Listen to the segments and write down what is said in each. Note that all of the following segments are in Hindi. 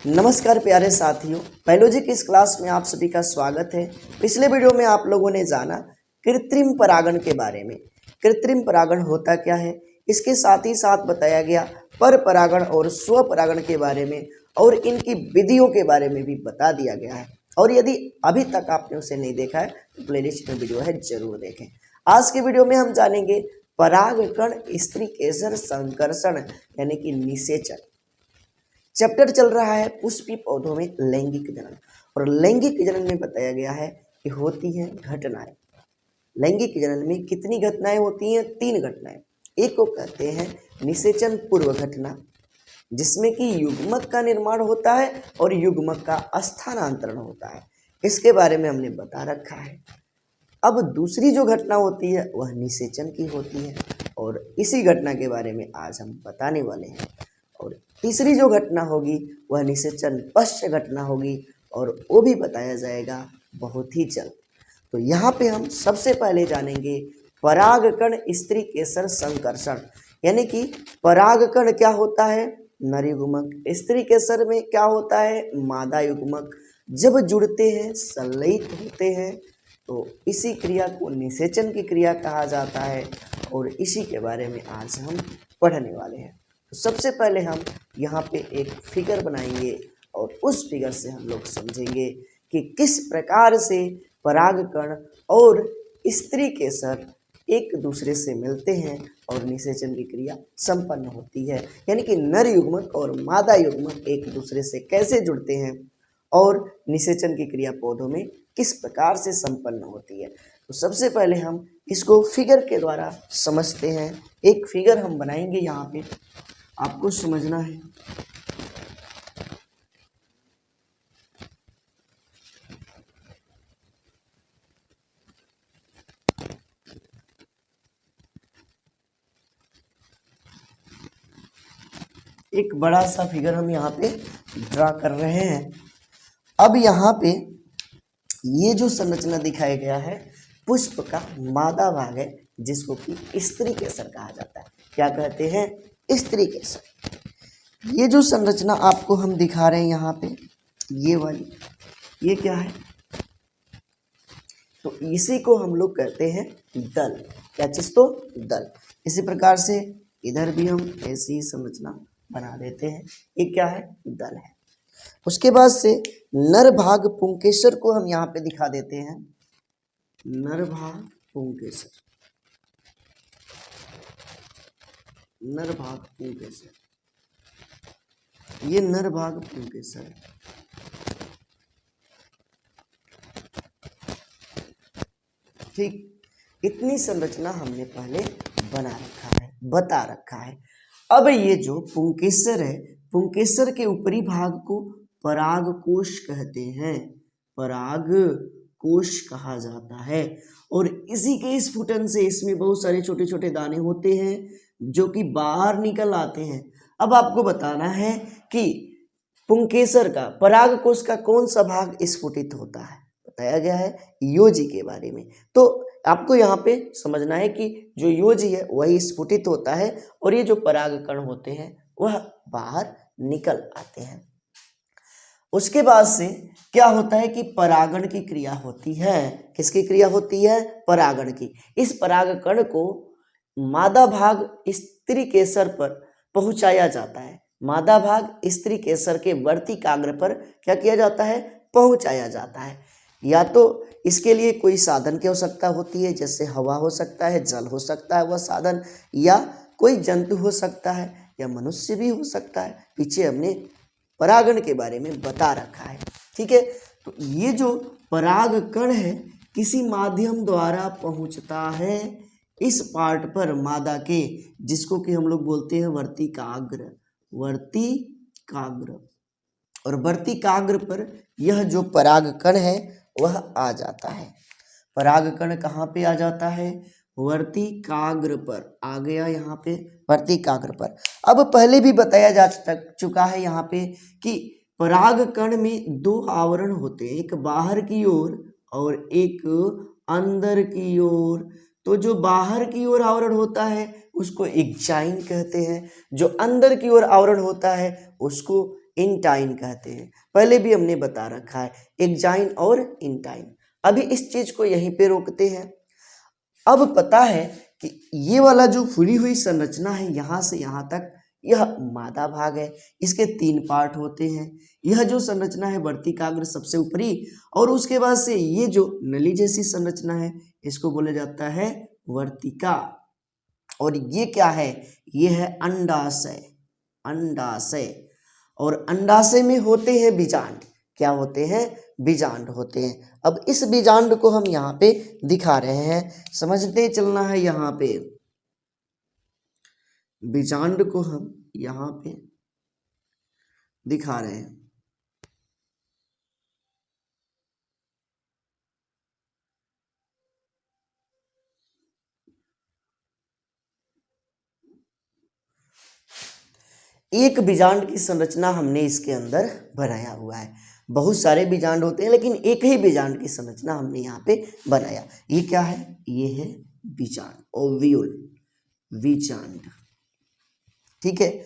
नमस्कार प्यारे साथियों, बायोलॉजी की इस क्लास में आप सभी का स्वागत है। पिछले वीडियो में आप लोगों ने जाना कृत्रिम परागण के बारे में। कृत्रिम परागण होता क्या है, इसके साथ ही साथ बताया गया पर परागण और स्व परागण के बारे में और इनकी विधियों के बारे में भी बता दिया गया है। और यदि अभी तक आपने उसे नहीं देखा है तो प्लेलिस्ट में वीडियो है, जरूर देखें। आज के वीडियो में हम जानेंगे परागकण स्त्री केसर संकर्षण यानी कि निषेचन। चैप्टर चल रहा है पुष्पी पौधों में लैंगिक जनन, और लैंगिक जनन में बताया गया है कि होती है घटनाएं। लैंगिक जनन में कितनी घटनाएं होती हैं? 3 घटनाएं। एक को कहते हैं निषेचन पूर्व घटना, जिसमें कि युग्मक का निर्माण होता है और युग्मक का स्थानांतरण होता है। इसके बारे में हमने बता रखा है। अब दूसरी जो घटना होती है वह निषेचन की होती है, और इसी घटना के बारे में आज हम बताने वाले हैं। और तीसरी जो घटना होगी वह निषेचन पश्च घटना होगी, और वो भी बताया जाएगा बहुत ही जल्द। तो यहाँ पे हम सबसे पहले जानेंगे परागकण स्त्री केसर संकर्षण, यानी कि परागकण क्या होता है? नर युग्मक। स्त्री केसर में क्या होता है? मादा युग्मक। जब जुड़ते हैं, संलयित होते हैं, तो इसी क्रिया को निषेचन की क्रिया कहा जाता है, और इसी के बारे में आज हम पढ़ने वाले हैं। तो सबसे पहले हम यहाँ पे एक फिगर बनाएंगे, और उस फिगर से हम लोग समझेंगे कि किस प्रकार से परागकण और स्त्री केसर एक दूसरे से मिलते हैं और निषेचन की क्रिया संपन्न होती है। यानी कि नर युग्मक और मादा युग्मक एक दूसरे से कैसे जुड़ते हैं और निषेचन की क्रिया पौधों में किस प्रकार से संपन्न होती है। तो सबसे पहले हम इसको फिगर के द्वारा समझते हैं। एक फिगर हम बनाएंगे, यहाँ पे आपको समझना है। एक बड़ा सा फिगर हम यहाँ पे ड्रा कर रहे हैं। अब यहाँ पे ये जो संरचना दिखाया गया है पुष्प का मादा भाग है, जिसको कि स्त्री केसर कहा जाता है। क्या कहते हैं? स्त्री केसर। ये जो संरचना आपको हम दिखा रहे हैं यहाँ पे, ये वाली, ये क्या है? तो इसी को हम लोग कहते हैं दल। क्या चीज? तो दल। इसी प्रकार से इधर भी हम ऐसी ही संरचना बना देते हैं। ये क्या है? दल है। उसके बाद से नर भाग पुंकेसर को हम यहाँ पे दिखा देते हैं। नर भाग पुंकेसर, नर भाग पुंकेसर, ये नर भाग पुंकेसर। ठीक, इतनी संरचना हमने पहले बना रखा है, बता रखा है। अब ये जो पुंकेसर है, पुंकेसर के ऊपरी भाग को परागकोश कहते हैं, परागकोश कहा जाता है। और इसी के स्फुटन से इसमें बहुत सारे छोटे छोटे दाने होते हैं जो कि बाहर निकल आते हैं। अब आपको बताना है कि पुंकेसर का, परागकोश का कौन सा भाग स्फुटित होता है। बताया गया है योजी के बारे में। तो आपको यहाँ पे समझना है कि जो योजी है वही स्फुटित होता है, और ये जो परागकण होते हैं वह बाहर निकल आते हैं। उसके बाद से क्या होता है कि परागण की क्रिया होती है। किसकी क्रिया होती है? परागण की। इस परागकण को मादा भाग स्त्री केसर पर पहुंचाया जाता है। मादा भाग स्त्री केसर के वर्ती काग्र पर क्या किया जाता है? पहुंचाया जाता है। या तो इसके लिए कोई साधन की आवश्यकता होती है, जैसे हवा हो सकता है, जल हो सकता है वह साधन, या कोई जंतु हो सकता है, या मनुष्य भी हो सकता है। पीछे हमने परागण के बारे में बता रखा है। ठीक है, तो ये जो परागकण है किसी माध्यम द्वारा पहुंचता है इस पार्ट पर मादा के, जिसको कि हम लोग बोलते हैं वर्तिकाग्र। वर्तिकाग्र, और वर्तिकाग्र पर यह जो परागकण है वह आ जाता है। परागकण कहाँ पे आ जाता है? वर्तिकाग्र पर आ गया, यहाँ पे वर्तिकाग्र पर। अब पहले भी बताया जा चुका है यहाँ पे कि परागकण में 2 आवरण होते हैं, एक बाहर की ओर और एक अंदर की ओर। तो जो बाहर की ओर आवरण होता है उसको एक्जाइन कहते हैं, जो अंदर की ओर आवरण होता है उसको इंटाइन कहते हैं। पहले भी हमने बता रखा है, एक्जाइन और इंटाइन। अभी इस चीज को यहीं पे रोकते हैं। अब पता है कि ये वाला जो फुली हुई संरचना है यहाँ से यहाँ तक, यह मादा भाग है। इसके 3 पार्ट होते हैं। यह जो संरचना है वर्तिकाग्र सबसे ऊपरी, और उसके बाद से ये जो नली जैसी संरचना है इसको बोला जाता है वर्तिका। और ये क्या है, ये है अंडाशय। अंडाशय, और अंडाशय में होते हैं बीजांड। क्या होते हैं, बीजांड होते हैं। अब इस बीजांड को हम यहाँ पे दिखा रहे हैं, समझते चलना है। यहाँ पे बीजांड को हम यहाँ पे दिखा रहे हैं। एक बीजांड की संरचना हमने इसके अंदर बनाया हुआ है। बहुत सारे बीजांड होते हैं लेकिन एक ही बीजांड की संरचना हमने यहाँ पे बनाया। ये क्या है, ये है बीजांड, ओव्यूल, बीजांड। ठीक है।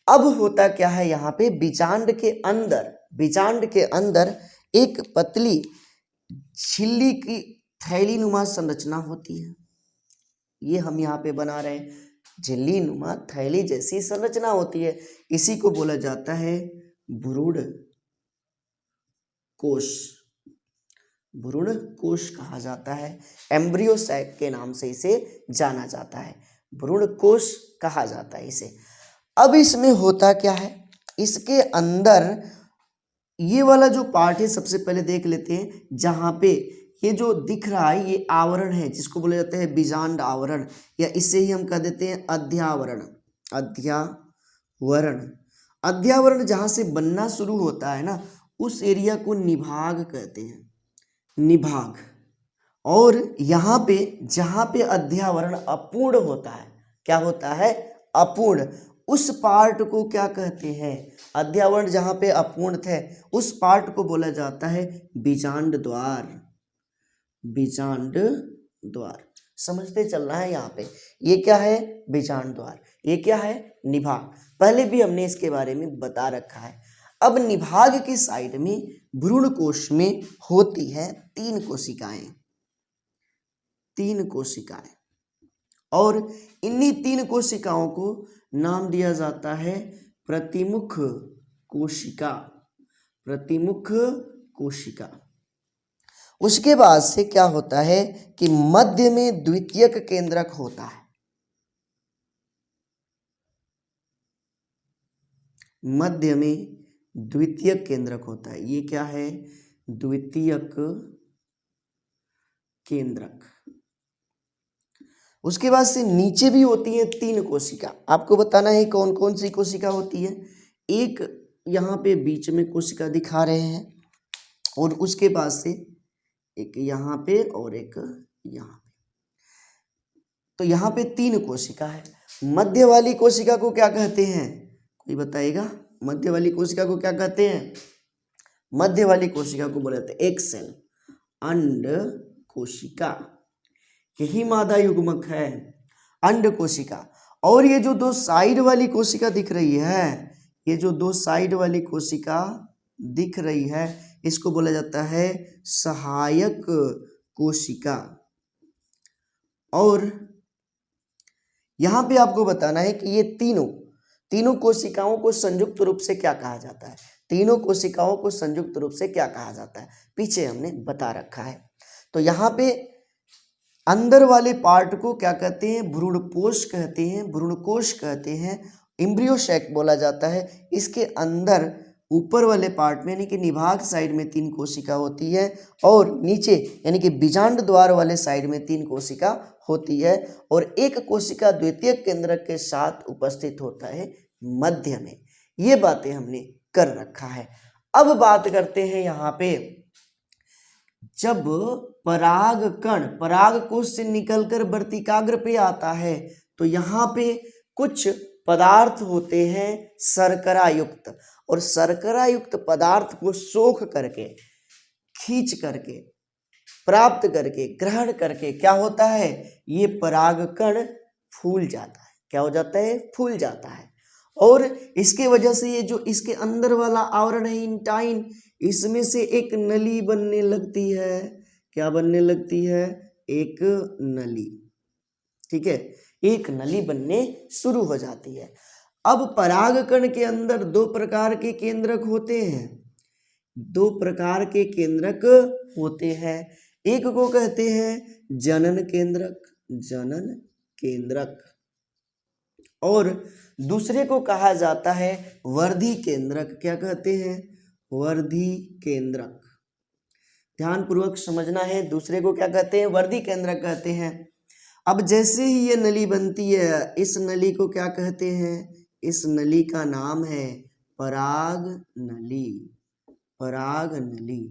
अब होता क्या है, यहाँ पे बीजांड के अंदर एक पतली झिल्ली की थैली नुमा संरचना होती है। ये हम यहाँ पे बना रहे हैं, झिल्ली नुमा थैली जैसी संरचना होती है। इसी को बोला जाता है भ्रूण कोश। भ्रूण कोश कहा जाता है, एम्ब्रियो सैक के नाम से इसे जाना जाता है, भ्रूण कोश कहा जाता है इसे। अब इसमें होता क्या है, इसके अंदर ये वाला जो पार्ट है सबसे पहले देख लेते हैं। जहाँ पे ये जो दिख रहा है ये आवरण है, जिसको बोला जाता है बीजांड आवरण, या इसे ही हम कह देते हैं अध्यावरण। अध्यावरण, अध्यावरण जहाँ से बनना शुरू होता है ना, उस एरिया को निभाग कहते हैं, निभाग। और यहाँ पे जहाँ पे अध्यावरण अपूर्ण होता है, क्या होता है, अपूर्ण, उस पार्ट को क्या कहते हैं, अध्यावरण जहाँ पे अपूर्ण थे उस पार्ट को बोला जाता है बीजांड द्वार। बीजांड द्वार, समझते चलना है यहाँ पे। ये क्या है, बीजांड द्वार, ये क्या है, निभाग। पहले भी हमने इसके बारे में बता रखा है। अब निभाग की साइड में भ्रूण कोश में होती है 3 कोशिकाएं, 3 कोशिकाएं, और इन्हीं 3 कोशिकाओं को नाम दिया जाता है प्रतिमुख कोशिका। प्रतिमुख कोशिका। उसके बाद से क्या होता है कि मध्य में द्वितीयक केंद्रक होता है। मध्य में द्वितीयक केंद्रक होता है। ये क्या है, द्वितीयक केंद्रक। उसके बाद से नीचे भी होती है 3 कोशिका। आपको बताना है कौन कौन सी कोशिका होती है। एक यहाँ पे बीच में कोशिका दिखा रहे हैं, और उसके बाद से एक यहाँ पे और एक यहाँ पे। तो यहाँ पे 3 कोशिका है। मध्य वाली कोशिका को क्या कहते हैं, कोई बताएगा, मध्य वाली कोशिका को क्या कहते हैं। मध्य वाली कोशिका को बोले जाते हैं एक सेल, अंड कोशिका। यही मादा युग्मक है, अंड कोशिका। और ये जो 2 साइड वाली कोशिका दिख रही है, ये जो 2 साइड वाली कोशिका दिख रही है, इसको बोला जाता है सहायक कोशिका। और यहाँ पे आपको बताना है कि ये तीनों कोशिकाओं को संयुक्त रूप से क्या कहा जाता है। तीनों कोशिकाओं को संयुक्त रूप से क्या कहा जाता है, पीछे हमने बता रखा है। तो यहाँ पे अंदर वाले पार्ट को क्या कहते हैं, भ्रूणपोष कहते हैं, भ्रूणकोश कहते हैं, एम्ब्रियो सैक बोला जाता है। इसके अंदर ऊपर वाले पार्ट में यानी कि निभाग साइड में 3 कोशिका होती है, और नीचे यानी कि बीजांड द्वार वाले साइड में 3 कोशिका होती है, और एक कोशिका द्वितीयक केंद्रक के साथ उपस्थित होता है मध्य में। ये बातें हमने कर रखा है। अब बात करते हैं यहाँ पे, जब परागकण परागकोश से निकलकर वर्तिकाग्र पे आता है तो यहाँ पे कुछ पदार्थ होते हैं शर्करा युक्त, और शर्करा युक्त पदार्थ को सोख करके, खींच करके, प्राप्त करके, ग्रहण करके क्या होता है, ये परागकण फूल जाता है। क्या हो जाता है, फूल जाता है। और इसके वजह से ये जो इसके अंदर वाला आवरण है इंटाइन, इसमें से एक नली बनने लगती है। क्या बनने लगती है? एक नली। ठीक है, एक नली बनने शुरू हो जाती है। अब परागकण के अंदर दो प्रकार के केंद्रक होते हैं, दो प्रकार के केंद्रक होते हैं। एक को कहते हैं जनन केंद्रक, जनन केंद्रक, और दूसरे को कहा जाता है वर्धी केंद्रक। क्या कहते हैं? वर्धी केंद्रक। ध्यान पूर्वक समझना है, दूसरे को क्या कहते हैं? वर्धी केंद्रक कहते हैं। अब जैसे ही ये नली बनती है, इस नली को क्या कहते हैं? इस नली का नाम है पराग नली, पराग नली।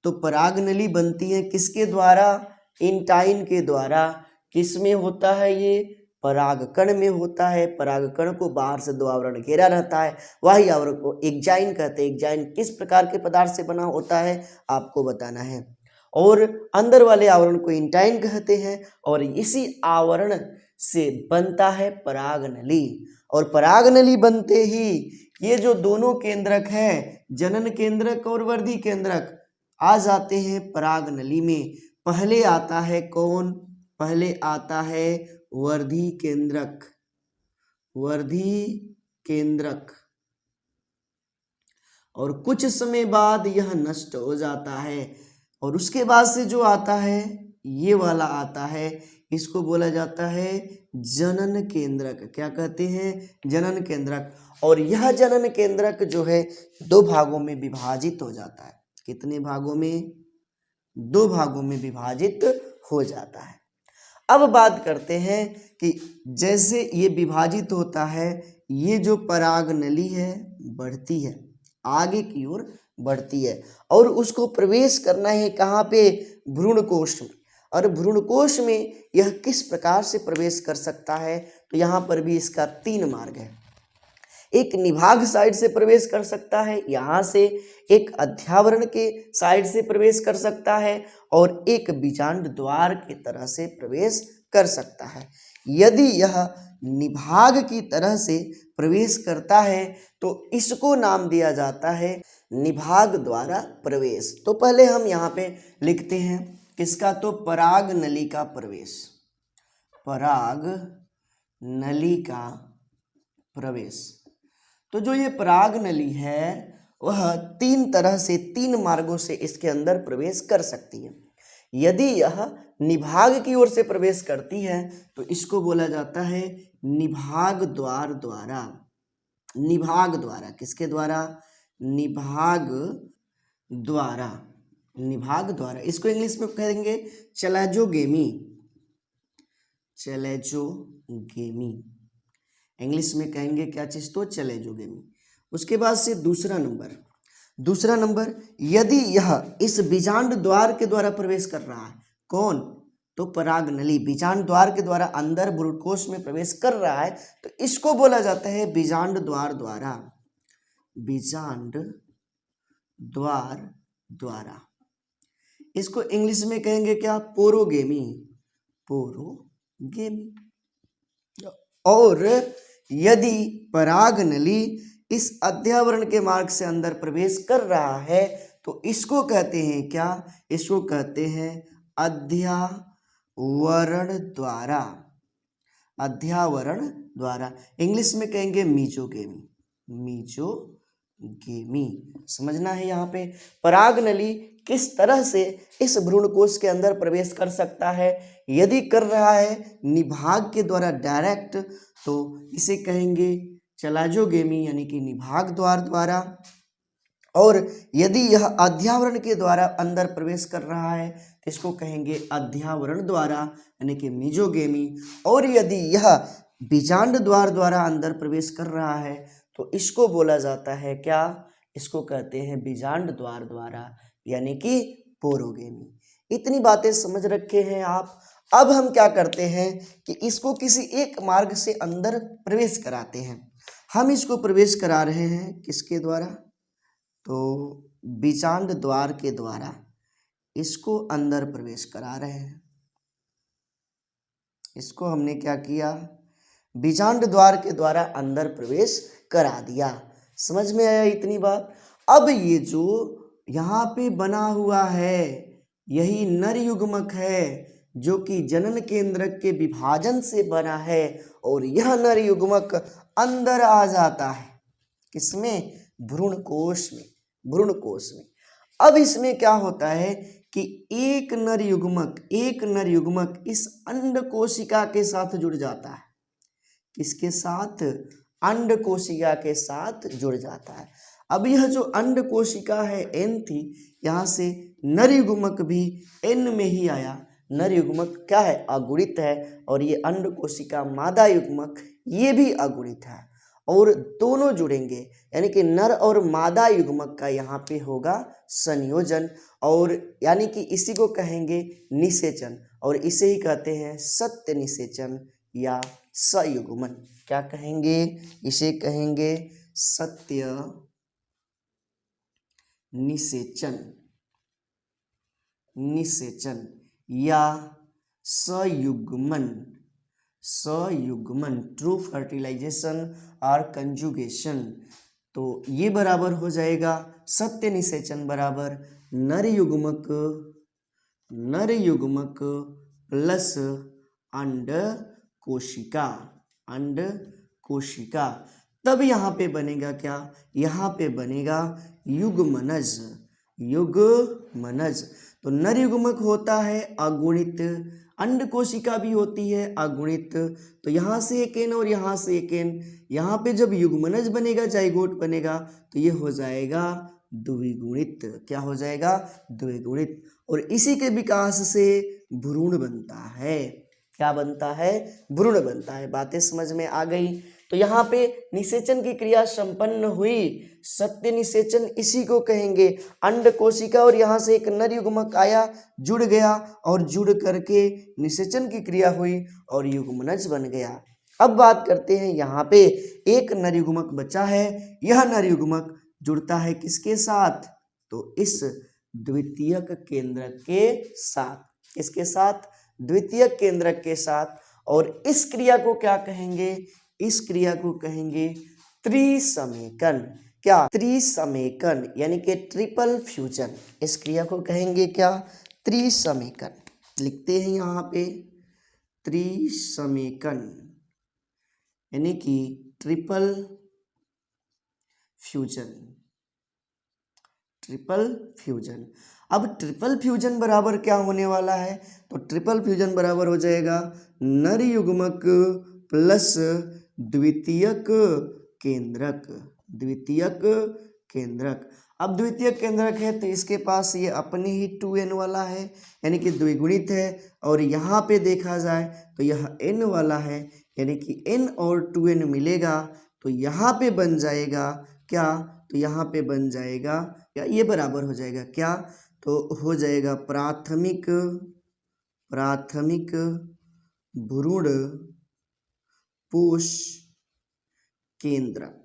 तो पराग नली बनती है किसके द्वारा? इंटाइन के द्वारा। किस में होता है ये? परागकण में होता है। परागकण को बाहर से दो आवरण घेरा रहता है, वही आवरण को एक्जाइन कहते हैं। एक्जाइन किस प्रकार के पदार्थ से बना होता है आपको बताना है, और अंदर वाले आवरण को इंटाइन कहते हैं, और इसी आवरण से बनता है पराग नली। और पराग नली बनते ही ये जो दोनों केंद्रक हैं, जनन केंद्रक और वर्धी केंद्रक, आ जाते हैं पराग नली में। पहले आता है कौन? पहले आता है वर्धी केंद्रक, वर्धी केंद्रक, और कुछ समय बाद यह नष्ट हो जाता है। और उसके बाद से जो आता है ये वाला आता है, इसको बोला जाता है जनन केंद्रक। क्या कहते हैं? जनन केंद्रक। और यह जनन केंद्रक जो है दो भागों में विभाजित हो जाता है। कितने भागों में? दो भागों में विभाजित हो जाता है। अब बात करते हैं कि जैसे ये विभाजित होता है, ये जो पराग नली है बढ़ती है, आगे की ओर बढ़ती है, और उसको प्रवेश करना है कहाँ पे? भ्रूणकोश में। और भ्रूणकोश में यह किस प्रकार से प्रवेश कर सकता है? तो यहाँ पर भी इसका तीन मार्ग है। एक निभाग साइड से प्रवेश कर सकता है, यहाँ से एक अध्यावरण के साइड से प्रवेश कर सकता है, और एक बीजांड द्वार की तरह से प्रवेश कर सकता है। यदि यह निभाग की तरह से प्रवेश करता है तो इसको नाम दिया जाता है निभाग द्वारा प्रवेश। तो पहले हम यहाँ पे लिखते हैं किसका? तो पराग नली का प्रवेश, पराग नली का प्रवेश। तो जो ये पराग नली है वह तीन तरह से, तीन मार्गों से इसके अंदर प्रवेश कर सकती है। यदि यह निभाग की ओर से प्रवेश करती है तो इसको बोला जाता है निभाग द्वार द्वारा। निभाग द्वारा, किसके द्वारा? निभाग द्वारा, निभाग द्वारा। इसको इंग्लिश में कहेंगे चैलेंजोगेमी, चैलेंजोगेमी। इंग्लिश में कहेंगे क्या चीज? तो चैलेंजोगेमी। उसके बाद से दूसरा नंबर, यदि यह इस बीजांड द्वार के द्वारा प्रवेश कर रहा है, कौन? तो पराग नली बीजांड द्वार के द्वारा अंदर भ्रूणकोश में प्रवेश कर रहा है, तो इसको बोला जाता है बीजांड द्वार द्वारा, बीजांड द्वार द्वारा। इसको इंग्लिश में कहेंगे क्या? Porogamy, porogamy. और यदि पराग नली इस अध्यावरण के मार्ग से अंदर प्रवेश कर रहा है तो इसको कहते हैं क्या? इसको कहते हैं अध्यावरण द्वारा, अध्यावरण द्वारा। इंग्लिश में कहेंगे मीजोगेमी, मीजोगेमी। समझना है यहाँ पे पराग नली किस तरह से इस भ्रूणकोश के अंदर प्रवेश कर सकता है। यदि कर रहा है निभाग के द्वारा डायरेक्ट तो इसे कहेंगे चैलेंजोगेमी, यानी कि निभाग द्वार द्वारा। और यदि यह अध्यावरण के द्वारा अंदर प्रवेश कर रहा है तो इसको कहेंगे अध्यावरण द्वारा, यानी कि मीजोगेमी। और यदि यह बीजांड द्वार द्वारा अंदर प्रवेश कर रहा है तो इसको बोला जाता है क्या? इसको कहते हैं बीजांड द्वार द्वारा, यानी कि पोरोगेमी। इतनी बातें समझ रखे हैं आप। अब हम क्या करते हैं कि इसको किसी एक मार्ग से अंदर प्रवेश कराते हैं। हम इसको प्रवेश करा रहे हैं किसके द्वारा? तो बीजांड द्वार के द्वारा इसको अंदर प्रवेश करा रहे हैं। इसको हमने क्या किया? बीजांड द्वार के द्वारा अंदर प्रवेश करा दिया। समझ में आया इतनी बात। अब ये जो यहाँ पे बना हुआ है यही नर युग्मक है जो कि जनन केंद्रक के विभाजन से बना है और यह नर युग्मक अंदर आ जाता है किसमें? भ्रूण कोश में। भ्रूण कोश में अब इसमें क्या होता है कि एक नर युग्मक इस अंड कोशिका के साथ जुड़ जाता है। किसके साथ? अंड कोशिका के साथ जुड़ जाता है। अब यह जो अंड कोशिका है N थी, यहाँ से नर युग्मक भी N में ही आया। नर युग्मक क्या है? अगुणित है। और ये अंड कोशिका मादा युग्मक ये भी अगुणित है और दोनों जुड़ेंगे यानी कि नर और मादा युग्मक का यहाँ पे होगा संयोजन और यानी कि इसी को कहेंगे निषेचन और इसे ही कहते हैं सत्य निषेचन या सयुग्मन। क्या कहेंगे? इसे कहेंगे सत्य निषेचन या सयुग्मन ट्रू फर्टिलाइजेशन और कंजुगेशन। तो ये बराबर हो जाएगा सत्य निषेचन बराबर नर युग्मक प्लस अंड कोशिका। तब यहाँ पे बनेगा क्या? यहाँ पे बनेगा युग्मनज। तो नर युग्मक होता है अगुणित, अंड कोशिका भी होती है अगुणित। तो यहाँ से एक एन और यहाँ से एक एन, यहाँ पे जब युग्मनज बनेगा जाइगोट बनेगा तो ये हो जाएगा द्विगुणित। क्या हो जाएगा? द्विगुणित। और इसी के विकास से भ्रूण बनता है। क्या बनता है? भ्रूण बनता है। बातें समझ में आ गई। तो यहाँ पे निषेचन की क्रिया संपन्न हुई। सत्य निषेचन इसी को कहेंगे। अंड कोशिका और यहाँ से एक नर युग्मक आया, जुड़ गया और जुड़ करके निषेचन की क्रिया हुई और युग्मनज बन गया। अब बात करते हैं यहाँ पे एक नर युग्मक बचा है। यह नर युग्मक जुड़ता है किसके साथ? तो इस द्वितीयक केंद्रक के साथ। किसके साथ? द्वितीयक केंद्रक के साथ। और इस क्रिया को क्या कहेंगे? इस क्रिया को कहेंगे त्रिसमेकन। क्या? त्रिसमेकन यानी कि ट्रिपल फ्यूजन। इस क्रिया को कहेंगे क्या? त्रिसमेकन। लिखते हैं यहाँ पे त्रिसमेकन यानी कि ट्रिपल फ्यूजन। अब ट्रिपल फ्यूजन बराबर क्या होने वाला है? तो ट्रिपल फ्यूजन बराबर हो जाएगा नर युग्मक प्लस द्वितीयक केंद्रक। अब द्वितीयक केंद्रक है तो इसके पास ये अपने ही 2n वाला है यानी कि द्विगुणित है। और यहाँ पे देखा जाए तो यह n वाला है यानी कि n और 2n मिलेगा तो यहाँ पे बन जाएगा क्या? तो यहाँ पे बन जाएगा क्या? ये बराबर हो जाएगा क्या? तो हो जाएगा प्राथमिक भ्रूण पोष केंद्रक।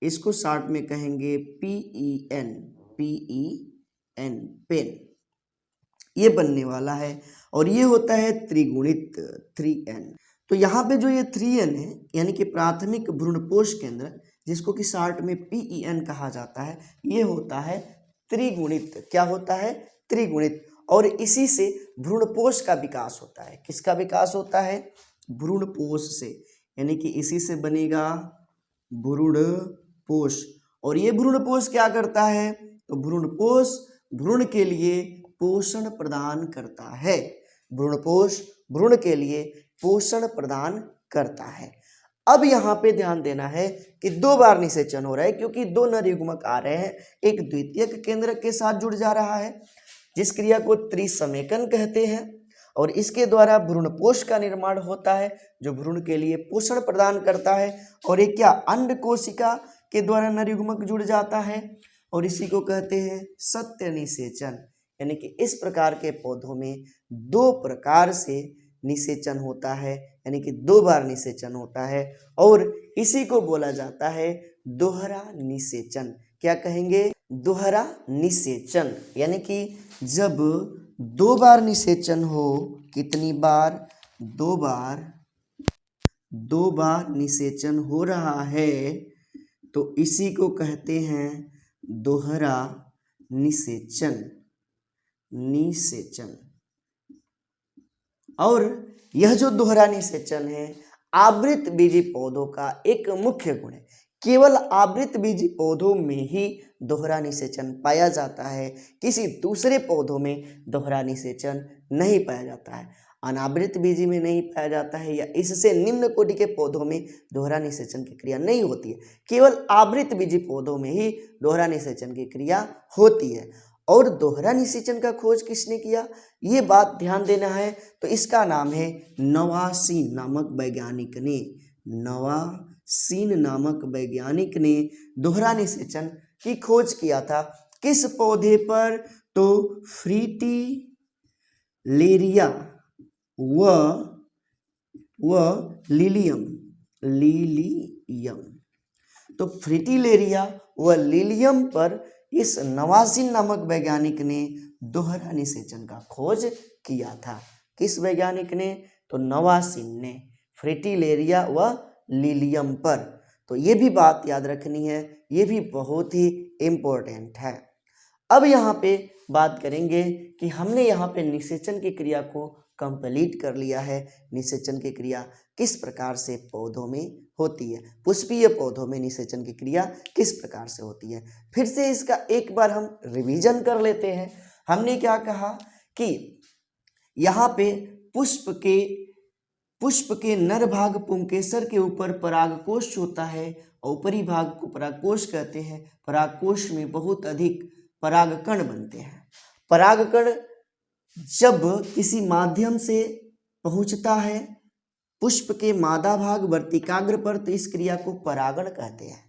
इसको शॉर्ट में कहेंगे PEN पेन। ये बनने वाला है और ये होता है त्रिगुणित 3n। तो यहाँ पे जो ये 3n है यानी कि प्राथमिक भ्रूणपोष केंद्र जिसको कि शॉर्ट में PEN कहा जाता है, ये होता है त्रिगुणित। क्या होता है? त्रिगुणित। और इसी से भ्रूणपोष का विकास होता है। किसका विकास होता है? भ्रूणपोष से, यानी कि इसी से बनेगा भ्रूणपोष। और ये भ्रूणपोष क्या करता है? तो भ्रूणपोष भ्रूण के लिए पोषण प्रदान करता है। भ्रूणपोष भ्रूण के लिए पोषण प्रदान करता है। अब यहाँ पे ध्यान देना है कि 2 बार निषेचन हो रहा है क्योंकि 2 नर युग्मक आ रहे हैं। एक द्वितीयक केंद्रक के साथ जुड़ जा रहा है जिस क्रिया को त्रिसमेकन कहते हैं और इसके द्वारा भ्रूणपोष का निर्माण होता है जो भ्रूण के लिए पोषण प्रदान करता है। और एक क्या? अंड कोशिका के द्वारा नर युग्मक जुड़ जाता है और इसी को कहते हैं सत्य निषेचन। यानी कि इस प्रकार के पौधों में 2 प्रकार से निषेचन होता है यानी कि 2 बार निषेचन होता है और इसी को बोला जाता है दोहरा निषेचन। क्या कहेंगे? दोहरा निषेचन। यानी कि जब 2 बार निषेचन हो, कितनी बार? 2 बार 2 बार निषेचन हो रहा है तो इसी को कहते हैं दोहरा निषेचन। निषेचन। और यह जो दोहरा निषेचन है आवृत बीजी पौधों का एक मुख्य गुण है। केवल आवृत बीजी पौधों में ही दोहरा निषेचन पाया जाता है, किसी दूसरे पौधों में दोहरा निषेचन नहीं पाया जाता है। अनावृत बीजी में नहीं पाया जाता है या इससे निम्न कोटि के पौधों में दोहरा निषेचन की क्रिया नहीं होती है। केवल आवृत बीजी पौधों में ही दोहरा निषेचन की क्रिया होती है। और दोहरा निषेचन का खोज किसने किया, ये बात ध्यान देना है। तो इसका नाम है नवासीन नामक वैज्ञानिक ने। नवासीन नामक वैज्ञानिक ने दोहरा निषेचन की खोज किया था। किस पौधे पर, तो फ्रीटिलेरिया व लिलियम। तो फ्रीटिलेरिया व लिलियम पर इस नवासीन नामक वैज्ञानिक ने दोहरा निषेचन का खोज किया था। किस वैज्ञानिक ने, तो नवासीन ने फ्रीटिलेरिया व लिलियम पर। तो ये भी बात याद रखनी है, ये भी बहुत ही इम्पोर्टेंट है। अब यहाँ पे बात करेंगे कि हमने यहाँ पे निषेचन की क्रिया को कंप्लीट कर लिया है। निषेचन की क्रिया किस प्रकार से पौधों में होती है, पुष्पीय पौधों में निषेचन की क्रिया किस प्रकार से होती है। फिर से इसका एक बार हम रिवीजन कर लेते हैं। हमने क्या कहा कि यहाँ पे पुष्प के नर भाग पुंकेसर के ऊपर परागकोश होता है और ऊपरी भाग को परागकोश कहते हैं। परागकोश में बहुत अधिक परागकण बनते हैं। परागकण जब किसी माध्यम से पहुंचता है पुष्प के मादा भाग वर्तिकाग्र पर, तो इस क्रिया को परागण कहते हैं।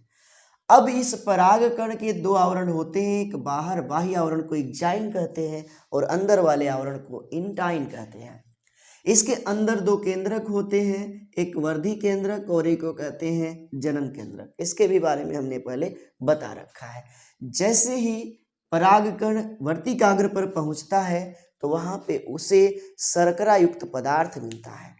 अब इस परागकण के 2 आवरण होते हैं, एक बाहर बाह्य आवरण को एक्जाइन कहते हैं और अंदर वाले आवरण को इंटाइन कहते हैं। इसके अंदर 2 केंद्रक होते हैं, एक वर्धी केंद्रक और एक को कहते हैं जनन केंद्रक। इसके भी बारे में हमने पहले बता रखा है। जैसे ही परागकण वर्तिकाग्र पर पहुंचता है तो वहां पे उसे शर्करा युक्त पदार्थ मिलता है,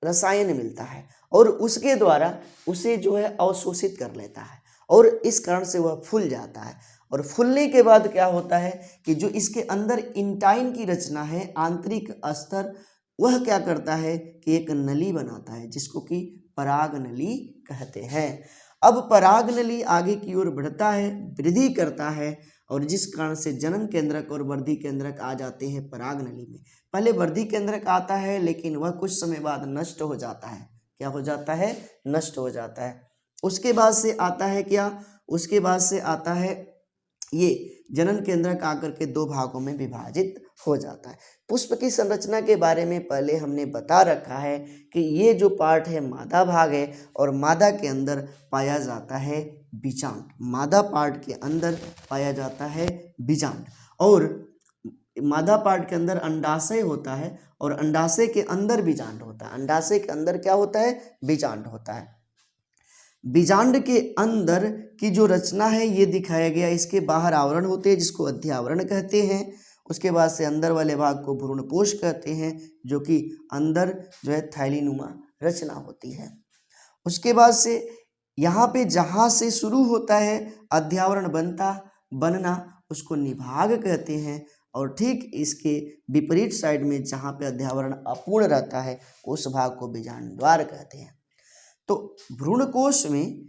रसायन मिलता है और उसके द्वारा उसे जो है अवशोषित कर लेता है और इस कारण से वह फूल जाता है। और फूलने के बाद क्या होता है कि जो इसके अंदर इंटाइन की रचना है, आंतरिक स्तर, वह क्या करता है कि एक नली बनाता है जिसको कि पराग नली कहते हैं। अब पराग नली आगे की ओर बढ़ता है, वृद्धि करता है और जिस कारण से जनन केंद्रक और वर्धी केंद्रक आ जाते हैं पराग नली में। पहले वर्धी केंद्रक आता है लेकिन वह कुछ समय बाद नष्ट हो जाता है। क्या हो जाता है, नष्ट हो जाता है। उसके बाद से आता है क्या, उसके बाद से आता है ये जनन केंद्रक आकर के 2 भागों में विभाजित हो जाता है। पुष्प की संरचना के बारे में पहले हमने बता रखा है कि ये जो पार्ट है मादा भाग है और मादा के अंदर पाया जाता है बीजांड। मादा पार्ट के अंदर पाया जाता है बीजांड और मादा पार्ट के अंदर अंडाशय होता है और अंडाशय के अंदर बीजांड होता है। अंडाशय के अंदर क्या होता है, बीजांड होता है। बीजांड के अंदर की जो रचना है ये दिखाया गया। इसके बाहर आवरण होते हैं जिसको अध्यावरण कहते हैं। उसके बाद से अंदर वाले भाग को भ्रूणपोष कहते हैं जो कि अंदर जो है थैलीनुमा रचना होती है। उसके बाद से यहाँ पे जहाँ से शुरू होता है अध्यावरण बनना उसको निभाग कहते हैं और ठीक इसके विपरीत साइड में जहाँ पे अध्यावरण अपूर्ण रहता है उस भाग को बीजांड द्वार कहते हैं। तो भ्रूणकोश में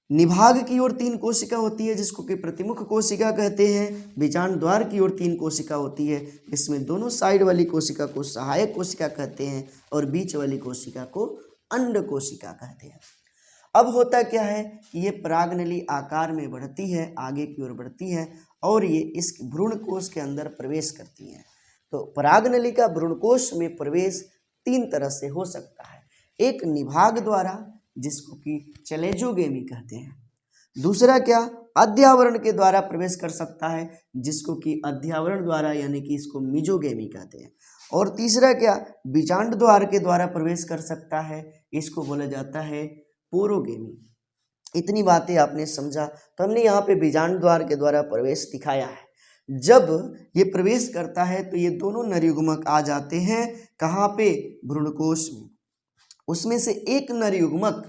निभाग की ओर 3 कोशिका होती है जिसको कि प्रतिमुख कोशिका कहते हैं। बीजांड द्वार की ओर 3 कोशिका होती है जिसमें दोनों साइड वाली कोशिका को सहायक कोशिका कहते हैं और बीच वाली कोशिका को अंड कोशिका कहते हैं। अब होता क्या है कि ये परागनली आकार में बढ़ती है, आगे की ओर बढ़ती है और ये इस भ्रूणकोश के अंदर प्रवेश करती है। तो परागनली का भ्रूणकोश में प्रवेश 3 तरह से हो सकता है। एक निभाग द्वारा जिसको कि चलेजोगेमी कहते हैं। दूसरा क्या, अध्यावरण के द्वारा प्रवेश कर सकता है जिसको कि अध्यावरण द्वारा यानी कि इसको मिजोगेमी कहते हैं। और तीसरा क्या, बीजांड द्वार के द्वारा प्रवेश कर सकता है, इसको बोला जाता है पोरोगेमी। इतनी बातें आपने समझा। तो हमने यहाँ पे बीजांड द्वार के द्वारा प्रवेश दिखाया है। जब ये प्रवेश करता है तो ये दोनों नरयुग्मक आ जाते हैं कहाँ पे, भ्रूणकोश में। उसमें से एक नर युग्मक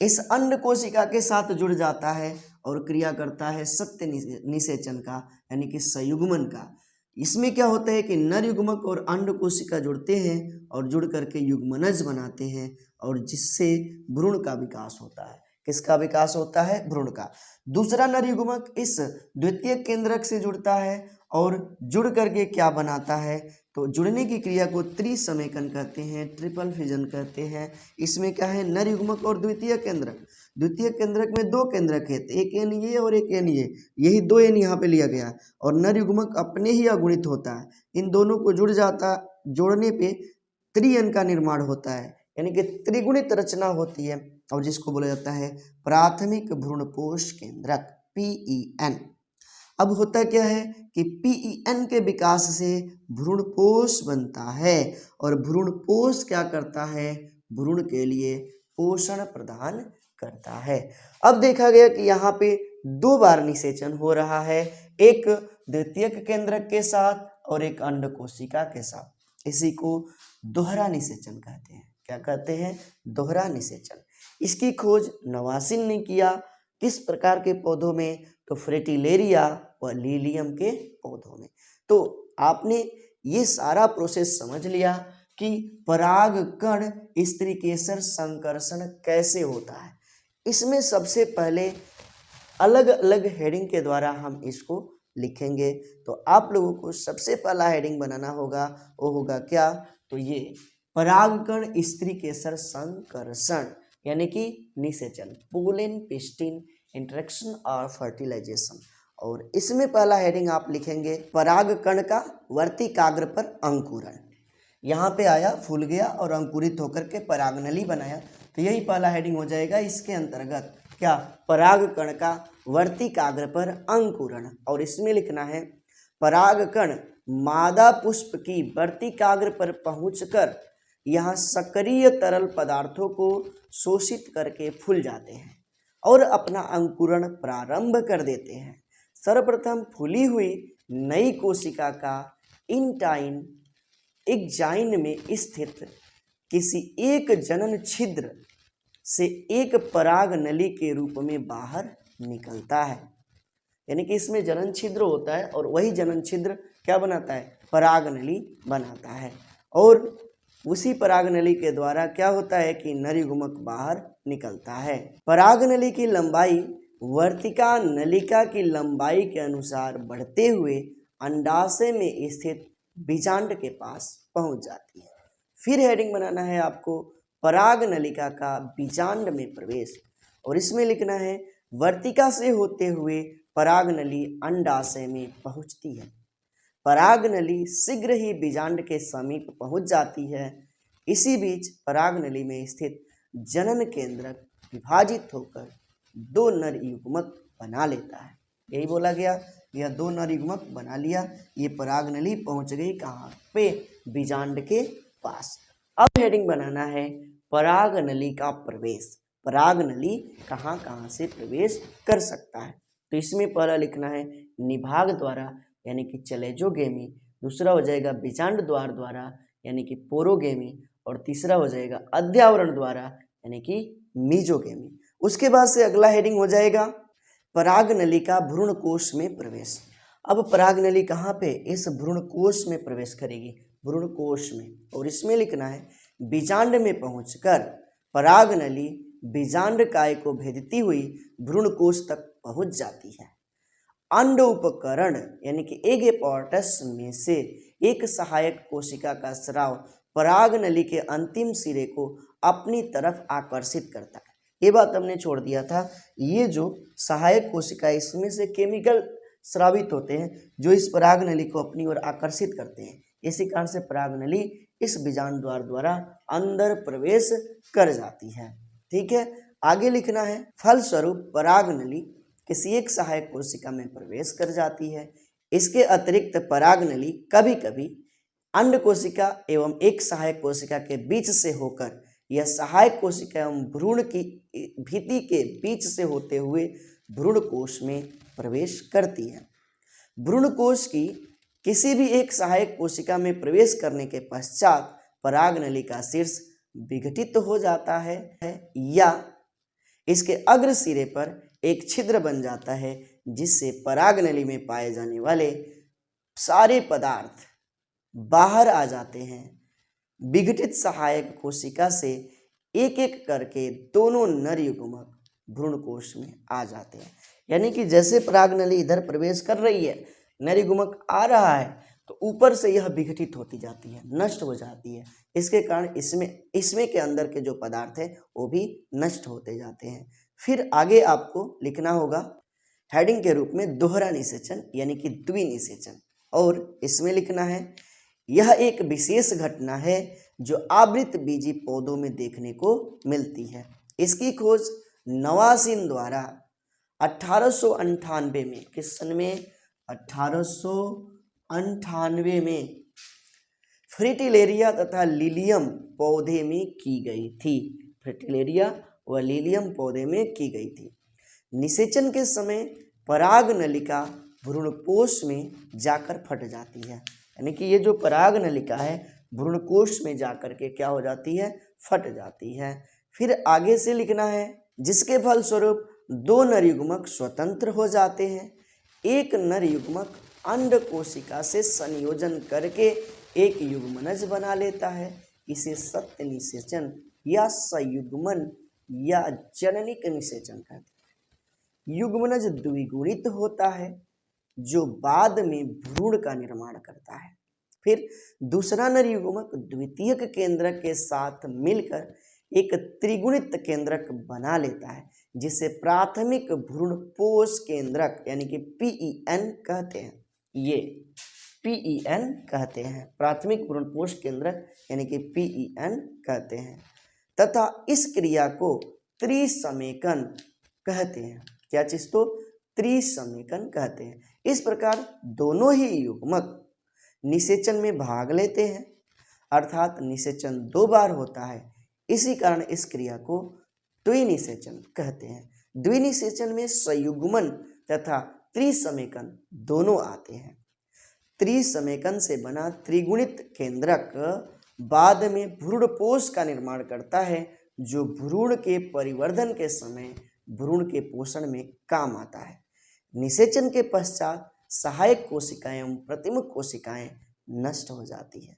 इस अंड कोशिका के साथ जुड़ जाता है और क्रिया करता है सत्य निषेचन का, यानी कि संयुग्मन का। इसमें क्या होता है कि नर युग्मक और अंड कोशिका जुड़ते हैं और जुड़ करके युग्मनज बनाते हैं और जिससे भ्रूण का विकास होता है। किसका विकास होता है? भ्रूण का। दूसरा नर युग्मक इस द्वितीय केंद्रक से जुड़ता है और जुड़ करके क्या बनाता है? तो जुड़ने की क्रिया को त्रिसमेकन कहते हैं, ट्रिपल फिजन कहते हैं। इसमें क्या है? नर युग्मक और द्वितीय केंद्रक। द्वितीय केंद्रक में दो केंद्रक है, एक एन ये और एक एन ये, यही दो एन यहाँ पे लिया गया और नर युग्मक अपने ही अगुणित होता है। इन दोनों को जोड़ने पे त्रिएन का निर्माण होता है, यानी कि त्रिगुणित रचना होती है और जिसको बोला जाता है प्राथमिक भ्रूणपोष केंद्रक, PEN। अब होता क्या है कि PEN के विकास से भ्रूणपोष बनता है और भ्रूणपोष क्या करता है? भ्रूण के लिए पोषण प्रदान करता है। अब देखा गया कि यहाँ पे 2 बार निषेचन हो रहा है, एक द्वितीयक केंद्रक के साथ और एक अंड कोशिका के साथ। इसी को दोहरा निषेचन कहते हैं। क्या कहते हैं? दोहरा निषेचन। इसकी खोज नवासिन ने किया। किस प्रकार के पौधों में? तो फ्रेटिलेरिया व लीलियम के पौधों में। तो आपने ये सारा प्रोसेस समझ लिया कि परागकण स्त्रीकेसर संकर्षण कैसे होता है। इसमें सबसे पहले अलग अलग हेडिंग के द्वारा हम इसको लिखेंगे। तो आप लोगों को सबसे पहला हेडिंग बनाना होगा, वो होगा क्या? तो ये परागकण स्त्रीकेसर संकर्षण यानी कि निषेचन, पोलन पिस्टिन इंटरेक्शन और फर्टिलाइजेशन। और इसमें पहला हेडिंग आप लिखेंगे परागकण का वर्तिकाग्र पर अंकुरण। यहाँ पे आया, फूल गया और अंकुरित होकर के परागनली बनाया, तो यही पहला हेडिंग हो जाएगा। इसके अंतर्गत क्या? परागकण का वर्तिकाग्र पर अंकुरण। और इसमें लिखना है परागकण मादा पुष्प की वर्तिकाग्र पर पहुंचकर यहाँ सक्रिय तरल पदार्थों को शोषित करके फूल जाते हैं और अपना अंकुरण प्रारंभ कर देते हैं। सर्वप्रथम फूली हुई नई कोशिका का इंटाइन एग्जाइन में स्थित किसी एक जनन छिद्र से एक पराग नली के रूप में बाहर निकलता है, यानी कि इसमें जनन छिद्र होता है और वही जनन छिद्र क्या बनाता है? पराग नली बनाता है। और उसी पराग नली के द्वारा क्या होता है कि नर युग्मक बाहर निकलता है। पराग नली की लंबाई वर्तिका नलिका की लंबाई के अनुसार बढ़ते हुए अंडाशय में स्थित बीजांड के पास पहुंच जाती है। फिर हेडिंग बनाना है आपको पराग नलिका का बीजांड में प्रवेश, और इसमें लिखना है वर्तिका से होते हुए पराग नली अंडाशय में पहुंचती है। पराग नली शीघ्र ही बीजांड के समीप पहुंच जाती है। इसी बीच पराग नली में स्थित जनन केंद्रक विभाजित होकर 2 नर युग्मक बना लेता है। यही बोला गया, यह 2 नर युग्मक बना लिया। ये पराग नली पहुंच गई कहाँ पे? बीजांड के पास। अब हेडिंग बनाना है पराग नली का प्रवेश। पराग नली कहाँ कहाँ से प्रवेश कर सकता है? तो इसमें पहला लिखना है निभाग द्वारा यानी कि चलेजोगेमी, दूसरा हो जाएगा बीजांड द्वार द्वारा यानी कि पोरोगेमी, और तीसरा हो जाएगा अध्यावरण द्वारा यानी कि मीजोगेमी। उसके बाद से अगला हेडिंग हो जाएगा पराग नली का भ्रूण कोश में प्रवेश। अब पराग नली कहाँ पे? इस भ्रूण कोश में प्रवेश करेगी, भ्रूण कोश में। और इसमें लिखना है बीजांड में पहुंचकर पराग नली बीजांड काय को भेदती हुई भ्रूण कोश तक पहुंच जाती है। अंड उपकरण यानी कि एग एपोर्टस में से एक सहायक कोशिका का स्राव पराग नली के अंतिम सिरे को अपनी तरफ आकर्षित करता है। ये बात हमने छोड़ दिया था। ये जो सहायक कोशिका है इसमें से केमिकल स्रावित होते हैं जो इस पराग नली को अपनी ओर आकर्षित करते हैं। इसी कारण से पराग नली इस बीजांड द्वार द्वारा अंदर प्रवेश कर जाती है। ठीक है, आगे लिखना है फलस्वरूप पराग नली किसी एक सहायक कोशिका में प्रवेश कर जाती है। इसके अतिरिक्त पराग नली कभी कभी अंड कोशिका एवं एक सहायक कोशिका के बीच से होकर यह सहायक कोशिका एवं भ्रूण की भित्ति के बीच से होते हुए भ्रूण कोश में प्रवेश करती है। भ्रूण कोश की किसी भी एक सहायक कोशिका में प्रवेश करने के पश्चात पराग नली का शीर्ष विघटित हो जाता है या इसके अग्र सिरे पर एक छिद्र बन जाता है जिससे परागनली में पाए जाने वाले सारे पदार्थ बाहर आ जाते हैं। विघटित सहायक कोशिका से एक एक करके दोनों नर युग्मक भ्रूण कोश में आ जाते हैं। यानी कि जैसे परागनली इधर प्रवेश कर रही है, नर युग्मक आ रहा है, तो ऊपर से यह विघटित होती जाती है, नष्ट हो जाती है। इसके कारण इसमें के अंदर के जो पदार्थ है वो भी नष्ट होते जाते हैं। फिर आगे आपको लिखना होगा हेडिंग के रूप में दोहरा निषेचन यानी कि द्विनिषेचन, और इसमें लिखना है यह एक विशेष घटना है जो आवृत बीजी पौधों में देखने को मिलती है। इसकी खोज नवासिन द्वारा 1898 में, किस सन में? 1898 में फ्रिटिलेरिया तथा लिलियम पौधे में की गई थी। फ्रिटिलेरिया व लिलियम पौधे में की गई थी। निषेचन के समय पराग नलिका भ्रूणकोश में जाकर फट जाती है। यानी कि ये जो पराग नलिका है भ्रूणकोश में जाकर के क्या हो जाती है? फट जाती है। फिर आगे से लिखना है जिसके फलस्वरूप दो नर युग्मक स्वतंत्र हो जाते हैं। एक नर युग्मक अंड कोशिका से संयोजन करके एक युग्मनज बना लेता है। इसे सत्य निषेचन या संयुग्मन या जननिक निषेचन कहते हैं। युग्मनज द्विगुणित होता है जो बाद में भ्रूण का निर्माण करता है। फिर दूसरा नर युग्मक द्वितीयक केंद्रक के साथ मिलकर एक त्रिगुणित केंद्रक बना लेता है जिसे प्राथमिक भ्रूणपोष केंद्रक यानी कि PEN कहते हैं। ये PEN कहते हैं, प्राथमिक भ्रूणपोष केंद्रक यानी कि PEN कहते हैं। तथा इस क्रिया को त्रिसमेकन कहते हैं। क्या चीज? तो त्रिसमेकन कहते हैं। इस प्रकार दोनों ही युग्मक निषेचन में भाग लेते हैं, अर्थात निषेचन 2 बार होता है। इसी कारण इस क्रिया को द्विनिषेचन कहते हैं। द्विनिषेचन में संयुग्मन तथा त्रिसमेकन दोनों आते हैं। त्रिसमेकन से बना त्रिगुणित केंद्रक बाद में भ्रूणपोष का निर्माण करता है जो भ्रूण के परिवर्धन के समय भ्रूण के पोषण में काम आता है। निषेचन के पश्चात सहायक कोशिकाएं एवं प्रतिमुख कोशिकाएं नष्ट हो जाती है।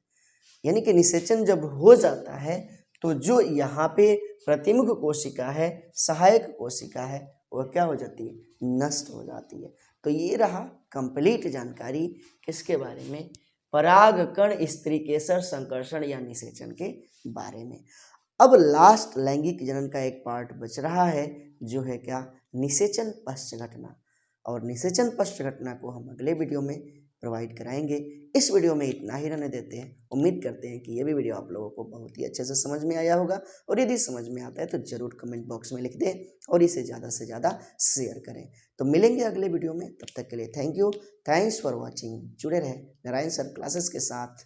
यानी कि निषेचन जब हो जाता है तो जो यहाँ पे प्रतिमुख कोशिका है, सहायक कोशिका है, वह क्या हो जाती है? नष्ट हो जाती है। तो ये रहा कंप्लीट जानकारी किसके बारे में? परागकण स्त्रीकेसर संकर्षण या निषेचन के बारे में। अब लास्ट लैंगिक जनन का एक पार्ट बच रहा है जो है क्या? निषेचन पश्च घटना। और निषेचन पश्च घटना को हम अगले वीडियो में प्रोवाइड कराएंगे। इस वीडियो में इतना ही रहने देते हैं। उम्मीद करते हैं कि ये भी वीडियो आप लोगों को बहुत ही अच्छे से समझ में आया होगा, और यदि समझ में आता है तो जरूर कमेंट बॉक्स में लिख दें और इसे ज़्यादा से ज़्यादा शेयर करें। तो मिलेंगे अगले वीडियो में, तब तक के लिए thank you, thanks for watching. जुड़े रहे नारायण सर क्लासेस के साथ।